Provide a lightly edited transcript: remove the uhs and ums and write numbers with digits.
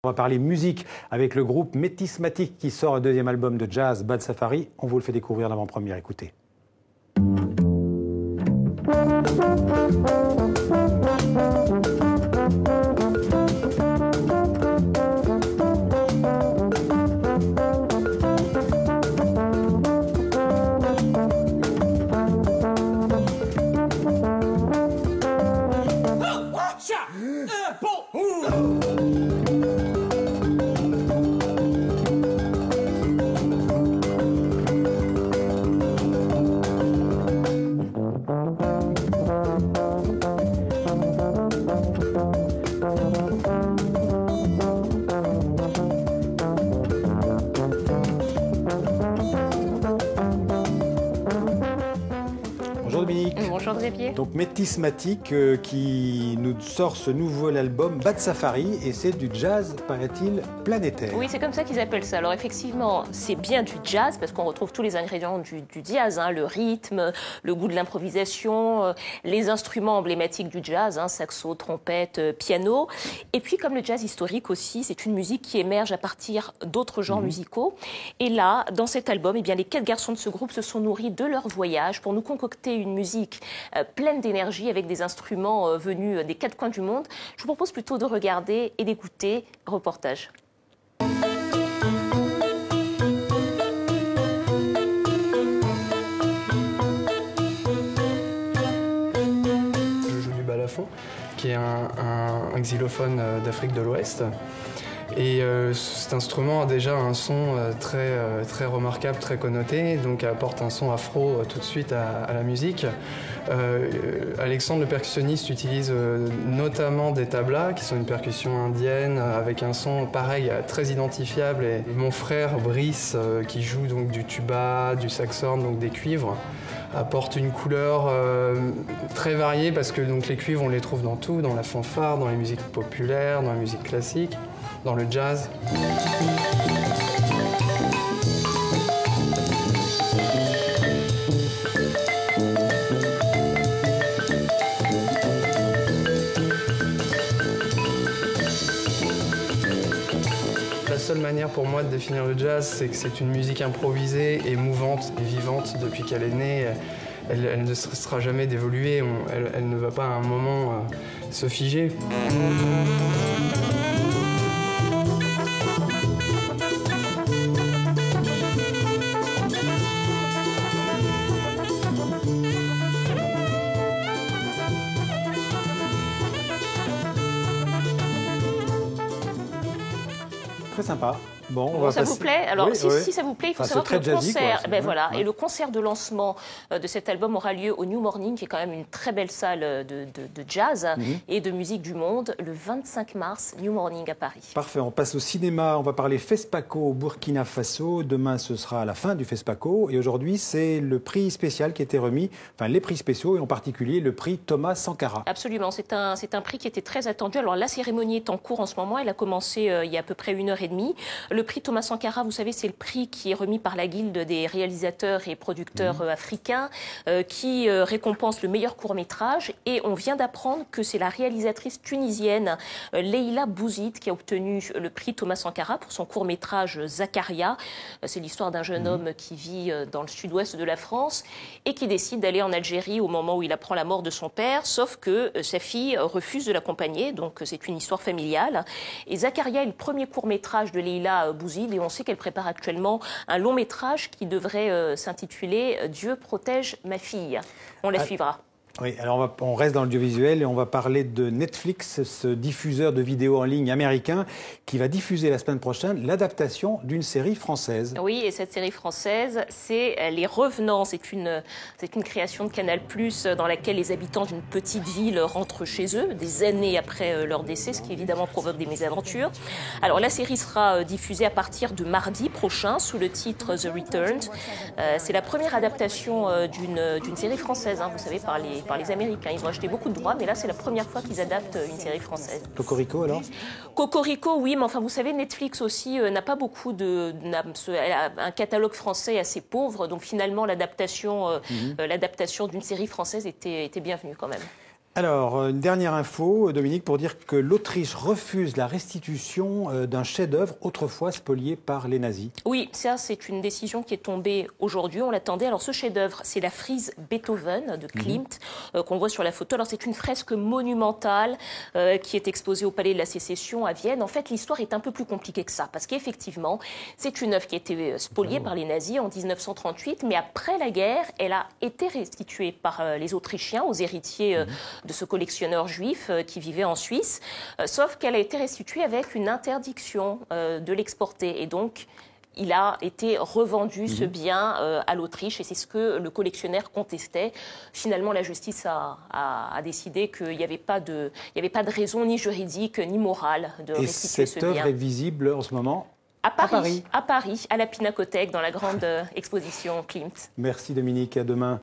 On va parler musique avec le groupe Métismatique qui sort un deuxième album de jazz, Bad Safari. On vous le fait découvrir l'avant-première, écoutez. Bonjour Dominique. Bonjour Xavier. Donc Métismatique qui nous sort ce nouvel album Bad Safari et c'est du jazz, paraît-il, planétaire. Oui, c'est comme ça qu'ils appellent ça. Alors effectivement, c'est bien du jazz parce qu'on retrouve tous les ingrédients du jazz, hein, le rythme, le goût de l'improvisation, les instruments emblématiques du jazz, hein, saxo, trompette, piano. Et puis comme le jazz historique aussi, c'est une musique qui émerge à partir d'autres genres musicaux. Et là, dans cet album, eh bien, les 4 garçons de ce groupe se sont nourris de leur voyage pour nous concocter une musique pleine d'énergie avec des instruments venus des 4 coins du monde. Je vous propose plutôt de regarder et d'écouter reportage. Je joue du balafon, qui est un xylophone d'Afrique de l'Ouest. Et cet instrument a déjà un son très remarquable, très connoté, donc apporte un son afro tout de suite à la musique. Alexandre, le percussionniste, utilise notamment des tablas, qui sont une percussion indienne, avec un son pareil, très identifiable. Et mon frère, Brice, qui joue donc du tuba, du saxhorn, donc des cuivres, apporte une couleur très variée, parce que donc, les cuivres, on les trouve dans tout, dans la fanfare, dans les musiques populaires, dans la musique classique, dans le jazz. La seule manière pour moi de définir le jazz, c'est que c'est une musique improvisée et mouvante et vivante depuis qu'elle est née. Elle ne sera jamais d'évoluer, elle ne va pas à un moment se figer. Très sympa. Bon, ça vous plaît? Alors, oui, si ça vous plaît, il faut savoir que le jazzy, concert, quoi, voilà, ouais. et le concert de lancement de cet album aura lieu au New Morning, qui est quand même une très belle salle de jazz et de musique du monde, le 25 mars, New Morning à Paris. Parfait, on passe au cinéma, on va parler FESPACO au Burkina Faso. Demain, ce sera la fin du FESPACO. Et aujourd'hui, c'est le prix spécial qui a été remis, enfin les prix spéciaux, et en particulier le prix Thomas Sankara. Absolument, c'est un prix qui était très attendu. Alors la cérémonie est en cours en ce moment, elle a commencé il y a à peu près 1h30. Le prix Thomas Sankara, vous savez, c'est le prix qui est remis par la Guilde des réalisateurs et producteurs africains, qui récompense le meilleur court-métrage. Et on vient d'apprendre que c'est la réalisatrice tunisienne Leïla Bouzid qui a obtenu le prix Thomas Sankara pour son court-métrage Zakaria. C'est l'histoire d'un jeune homme qui vit dans le sud-ouest de la France et qui décide d'aller en Algérie au moment où il apprend la mort de son père, sauf que sa fille refuse de l'accompagner, donc c'est une histoire familiale. Et Zakaria est le premier court-métrage de Leïla Bouzid et on sait qu'elle prépare actuellement un long métrage qui devrait s'intituler « Dieu protège ma fille ». On la suivra. Oui, alors on reste dans l'audiovisuel et on va parler de Netflix, ce diffuseur de vidéos en ligne américain qui va diffuser la semaine prochaine l'adaptation d'une série française. Oui, et cette série française, c'est Les Revenants. C'est une création de Canal+, dans laquelle les habitants d'une petite ville rentrent chez eux, des années après leur décès, ce qui évidemment provoque des mésaventures. Alors la série sera diffusée à partir de mardi prochain sous le titre The Returned. C'est la première adaptation d'une série française, hein, vous savez, par les Américains. Ils ont acheté beaucoup de droits, mais là, c'est la première fois qu'ils adaptent une série française. Cocorico, alors? Cocorico, oui, mais enfin, vous savez, Netflix aussi n'a pas beaucoup elle a un catalogue français assez pauvre, donc finalement, l'adaptation d'une série française était bienvenue quand même. Alors, une dernière info, Dominique, pour dire que l'Autriche refuse la restitution d'un chef-d'œuvre autrefois spolié par les nazis. Oui, ça, c'est une décision qui est tombée aujourd'hui. On l'attendait. Alors, ce chef-d'œuvre, c'est la frise Beethoven de Klimt, qu'on voit sur la photo. Alors, c'est une fresque monumentale qui est exposée au Palais de la Sécession à Vienne. En fait, l'histoire est un peu plus compliquée que ça, parce qu'effectivement, c'est une œuvre qui a été spoliée par les nazis en 1938, mais après la guerre, elle a été restituée par les Autrichiens aux héritiers de ce collectionneur juif qui vivait en Suisse, sauf qu'elle a été restituée avec une interdiction de l'exporter. Et donc, il a été revendu, ce bien, à l'Autriche, et c'est ce que le collectionneur contestait. Finalement, la justice a décidé qu'il n'y avait pas de raison ni juridique ni morale de restituer ce bien. Et cette œuvre est visible en ce moment à Paris, à la Pinacothèque, dans la grande exposition Klimt. Merci Dominique, à demain.